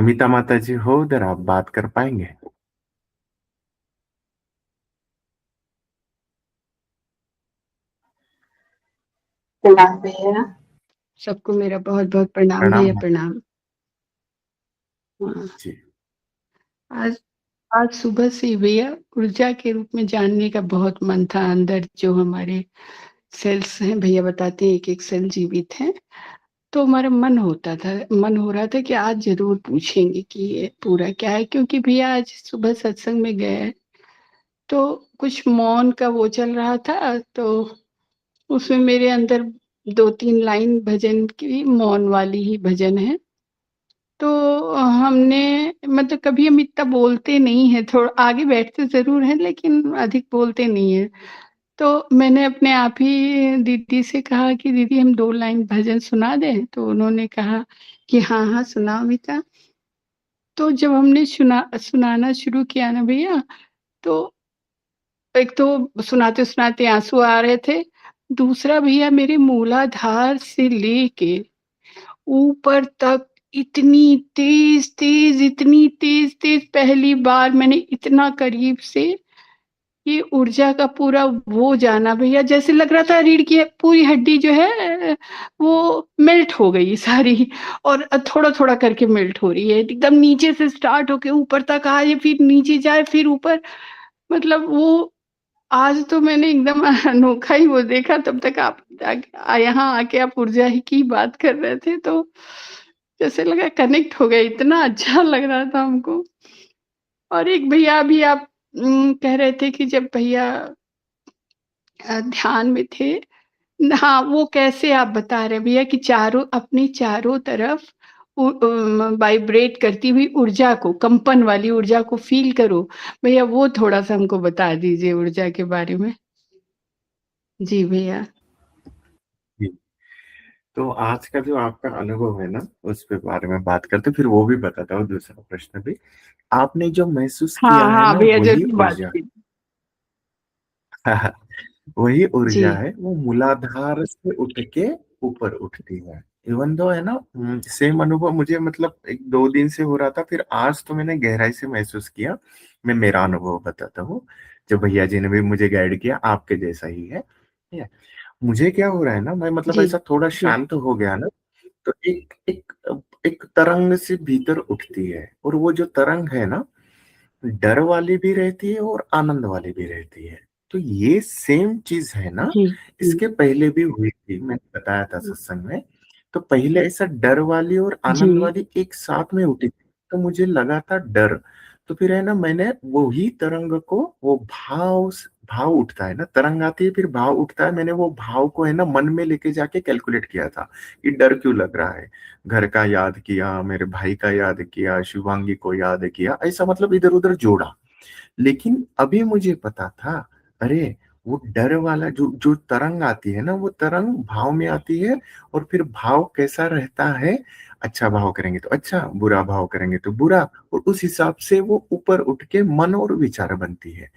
अमिता माता जी हो उधर, आप बात कर पाएंगे? प्रणाम भैया। सबको मेरा बहुत बहुत प्रणाम प्रणाम। भैया, प्रणाम। हाँ, जी। आज आज सुबह से ही भैया ऊर्जा के रूप में जानने का बहुत मन था। अंदर जो हमारे सेल्स हैं भैया बताते हैं, एक एक सेल जीवित हैं। तो हमारा मन हो रहा था कि आज जरूर पूछेंगे कि ये पूरा क्या है, क्योंकि भैया आज सुबह सत्संग में गए तो कुछ मौन का वो चल रहा था। तो उसमें मेरे अंदर दो तीन लाइन भजन की मौन वाली ही भजन है। तो हमने मतलब कभी हम इतना बोलते नहीं हैं, थोड़ा आगे बैठते ज़रूर हैं लेकिन अधिक बोलते नहीं हैं। तो मैंने अपने आप ही दीदी से कहा कि दीदी हम 2 लाइन भजन सुना दें? तो उन्होंने कहा कि हाँ, हाँ, सुनाओ बेटा। तो जब हमने सुनाना शुरू किया ना भैया, तो एक तो सुनाते-सुनाते आँसू आ रहे थे। दूसरा भैया मेरे मूलाधार से लेके ऊपर तक इतनी तेज-तेज पहली बार मैंने इतना करीब से ये ऊर्जा का पूरा वो जाना भैया, जैसे लग रहा था रीढ़ की पूरी हड्डी जो है वो मेल्ट हो गई सारी, और थोड़ा-थोड़ा करके मेल्ट हो रही है। एकदम नीचे से स्टार्ट होके ऊपर तक आए, फिर नीचे जाए, फिर ऊपर। मतलब वो आज तो मैंने एकदम अनोखा ही वो देखा। तब तक आप यहाँ आके आप ऊर्जा ही की बात कर रहे थे, तो जैसे लगा कनेक्ट हो गए, इतना अच्छा लग रहा था हमको। और एक भैया अभी आप कह रहे थे कि जब भैया ध्यान में थे, हाँ, वो कैसे आप बता रहे हैं भैया कि अपनी चारों तरफ वाइब्रेट करती हुई ऊर्जा को, कंपन वाली ऊर्जा को फ़ील करो। भैया वो थोड़ा-सा हमको बता दीजिए ऊर्जा के बारे में। जी भैया। जी। तो आज का जो आपका अनुभव है ना, उस पे बारे में बात करते, फिर वो भी बताता हूँ, दूसरा प्रश्न भी। आपने जो महसूस हाँ, किया है हाँ, ना, भैया वही ज़रूर बात ऊर्जा कीजिए। वही जी, ऊर्जा है, वो मूलाधार से उठ के ऊपर उठती है। इवन दो है ना, सेम अनुभव मुझे मतलब एक दो दिन से हो रहा था, फिर आज तो मैंने गहराई से महसूस किया। मैं मेरा अनुभव बताता हूँ, जो भैया जी ने भी मुझे गाइड किया, आपके जैसा ही है, ठीक है। मुझे क्या हो रहा है ना, मैं मतलब जी, ऐसा थोड़ा जी, शांत हो गया ना, तो एक एक एक तरंग से भीतर उठती है, और वो जो तरंग है ना, डर वाली भी रहती है और आनंद वाली भी रहती है। तो ये सेम चीज है ना, जी, जी, इसके पहले भी हुई थी, मैंने बताया था सत्संग में। तो पहले ऐसा डर वाली और आनंद जी, वाली एक साथ में उठी थी, तो मुझे लगा था डर। तो फिर है ना, मैंने वही तरंग को, वो भाव, भाव उठता है ना, तरंग आती है फिर भाव उठता है, मैंने वो भाव को है ना मन में लेके जाके कैलकुलेट किया था कि डर क्यों लग रहा है। घर का याद किया, मेरे भाई का याद किया, शिवांगी को याद किया, ऐसा मतलब इधर उधर जोड़ा। लेकिन अभी मुझे पता था, अरे वो डर वाला जो जो तरंग आती है ना, वो तरंग भाव में आती है, और फिर भाव कैसा रहता है, अच्छा भाव करेंगे तो अच्छा, बुरा भाव करेंगे तो बुरा, और उस हिसाब से वो ऊपर उठ के मन और विचार बनती है।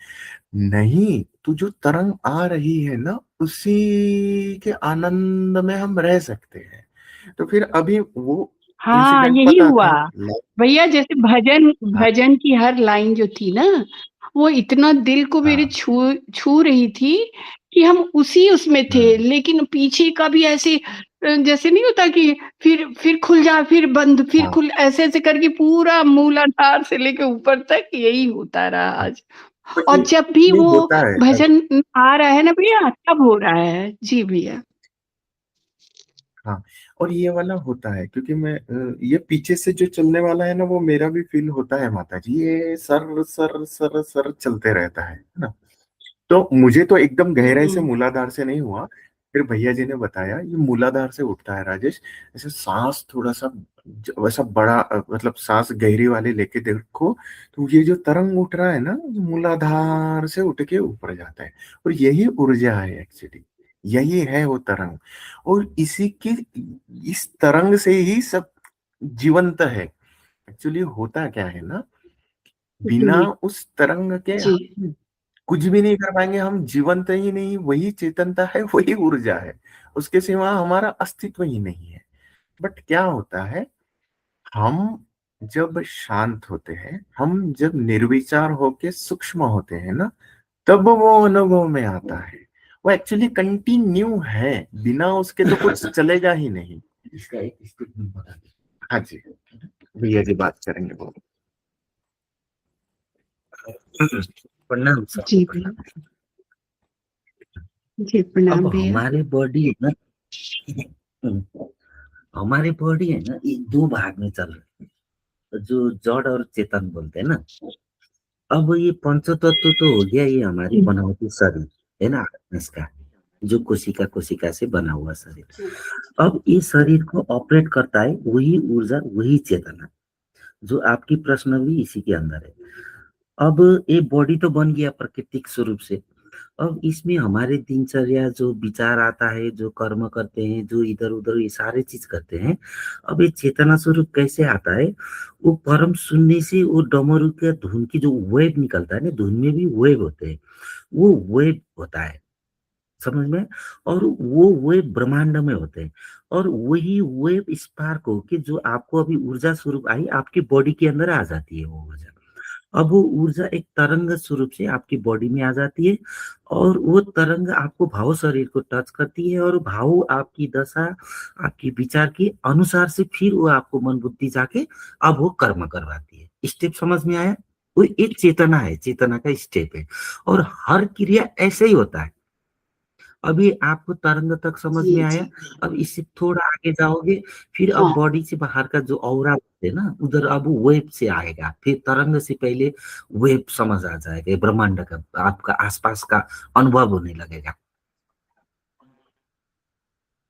नहीं, तो जो तरंग आ रही है ना, उसी के आनंद में हम रह सकते हैं। तो फिर अभी वो हाँ, इंसिडेंट यही पता हुआ। था। भैया जैसे भजन हाँ। भजन की हर लाइन जो थी ना, वो इतना दिल को मेरे हाँ। छू छू रही थी कि हम उसी उसमें थे। हम्म। लेकिन पीछे का भी ऐसे जैसे नहीं होता कि फिर खुल जाए, फिर बंद, फिर हाँ। खुल, ऐसे-ऐसे करके पूरा मूलाधार से लेके ऊपर तक यही होता रहा आज। तो और जब भी ये वो होता है। भजन आ रहा है ना भैया, तब हो रहा है। जी भैया। हाँ, और ये वाला होता है क्योंकि मैं ये पीछे से जो चलने वाला है ना, वो मेरा भी फील होता है माता जी, ये सर सर सर सर चलते रहता है ना। तो मुझे तो एकदम गहराई से हुँ, मूलाधार से नहीं हुआ। फिर भैया जी ने बताया ये मूलाधार से उठता है राजेश। ऐसे सांस थोड़ा सा वैसा बड़ा, मतलब सांस गहरी वाले लेके देखो, तो ये जो तरंग उठ रहा है ना, ये मूलाधार से उठ के ऊपर जाता है। और यही ऊर्जा है एक्चुअली, यही है वो तरंग। और इसी की, इस तरंग से ही सब जीवंत है। एक्चुअली होता क्या है ना, बिना जी, उस तरंग के जी, हम कुछ भी नहीं कर पाएंगे, हम जीवंत ही नहीं, वही चेतनता है, वही ऊर्जा है। उसके सिवा हमारा अस्तित्व ही नहीं है। बट क्या होता है, हम जब शांत होते हैं हम, जब निर्विचार होके सूक्ष्म होते हैं ना, तब वो अनुभव में आता है। वो एक्चुअली कंटिन्यू है, बिना उसके तो कुछ चलेगा ही नहीं। इसका एक स्टेटमेंट बता दीजिए। हाँ जी, भैया जी बात करेंगे वो। प्रणाम जी सर। भैया। जी अब प्रणाम भैया। हमारे बॉडी है ना, हमारे बॉडी है ना, ये दो भाग में चल रही है, जो जड़ और चेतन बोलते हैं ना। अब ये पंचतत्व तो हो गया, ये हमारी बनावटी शरीर है ना, इसका जो कोशिका कोशिका से बना हुआ शरीर। अब इस शरीर को ऑपरेट करता है वही ऊर्जा, वही चेतना, जो आपकी प्रश्न भी इसी के अंदर है। अब ये बॉडी तो बन गया प्राकृतिक स्वरूप से। अब इसमें हमारे दिनचर्या जो विचार आता है, जो कर्म करते हैं, जो इधर उधर ये सारे चीज करते हैं, अब ये चेतना स्वरूप कैसे आता है? वो परम शून्य से वो डमरू के धुन की जो वेव निकलता है ना, धुन में भी वेव होते हैं, वो वेव होता है, समझ में? और वो वेव ब्रह्मांड में होते हैं, और वही वेव स्पार्क होके जो आपको अभी ऊर्जा स्वरूप आई आपकी बॉडी के अंदर आ जाती है वो ऊर्जा। अब वो ऊर्जा एक तरंग स्वरूप से आपकी बॉडी में आ जाती है, और वो तरंग आपको भाव शरीर को टच करती है, और भाव आपकी दशा, आपकी विचार के अनुसार से फिर वो आपको मन बुद्धि जाके अब वो कर्म करवाती है। स्टेप समझ में आया? वो एक चेतना है, चेतना का स्टेप है, और हर क्रिया ऐसे ही होता है। अभी आपको तरंग तक समझ जी में आया। जी भैया। अब इससे थोड़ा आगे जाओगे, फिर अब हाँ। बॉडी से बाहर का जो ऑरा है ना, उधर अब वेब से आएगा, फिर तरंग से पहले वेब समझ आ जाएगा, ब्रह्मांड का आपका आसपास का अनुभव होने लगेगा,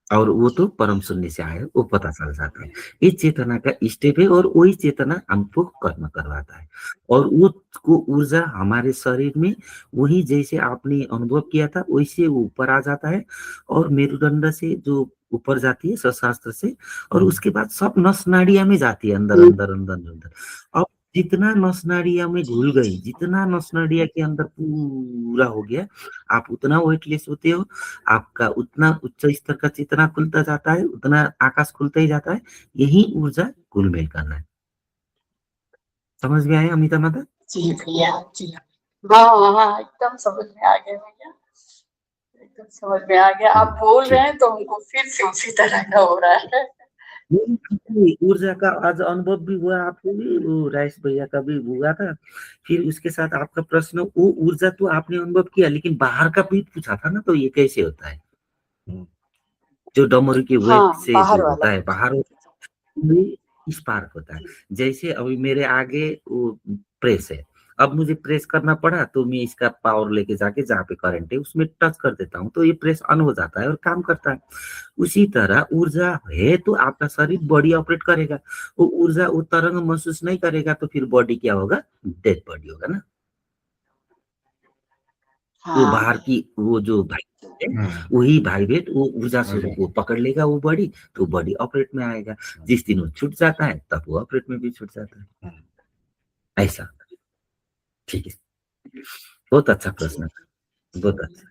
और वो तो परम शून्य से आए वो पता चल जाता है। ये चेतना का स्टेप है, और वही चेतना हमको कर्म करवाता है, और वो को ऊर्जा हमारे शरीर में वही जैसे आपने अनुभव किया था वैसे वो ऊपर आ जाता है, और मेरुदंड से जो ऊपर जाती है शस्त्रास्त्र से, और उसके बाद सब नस नाड़ियां में जाती है, अंदर अंदर अंदर अंदर। अब जितना नस नाड़ियां में घुल गई, जितना नस नाड़िया के अंदर पूरा हो गया, आप उतना वेटलेस होते हो, आपका उतना उच्च स्तर का चेतना खुलता जाता है, उतना आकाश खुलता ही जाता है। यही ऊर्जा घुलमेल करना है। समझ में आया अमिता माता? जी भैया। जी हाँ हाँ हाँ, एकदम समझ में आ गया भैया। एकदम समझ में आ गया। आप बोल रहे ठीक। हैं तो हमको फिर से उसी तरह का हो रहा है। ऊर्जा का आज अनुभव भी हुआ आपको भी, वो राइस भैया का भी हुआ था। फिर उसके साथ आपका प्रश्न, वो ऊर्जा तो आपने अनुभव किया, लेकिन बाहर का भी पूछा था ना, तो ये कैसे होता है? जो डमरू की वेब हाँ, से बाहर जो वाला। होता है बाहर, में स्पार्क होता है। जैसे अभी मेरे आगे वो प्रेस है, अब मुझे प्रेस करना पड़ा तो मैं इसका पावर लेके जाके जहाँ पे करंट है उसमें टच कर देता हूँ, तो ये प्रेस ऑन हो जाता है और काम करता है। उसी तरह ऊर्जा है तो आपका शरीर बॉडी ऑपरेट करेगा। वो ऊर्जा वो तरंग महसूस नहीं करेगा तो फिर बॉडी क्या होगा? डेड बॉडी होगा ना। वो हाँ बाहर भैया। की वो जो भाई है, वही वाइब्रेट वो ऊर्जा स्वरूप को पकड़ लेगा वो बॉडी, तो बॉडी ऑपरेट में आएगा। जिस दिन वो छूट जाता है तब वो ऑपरेट में भी छूट जाता है। ऐसा। ठीक है, बहुत अच्छा प्रश्न था, बहुत अच्छा।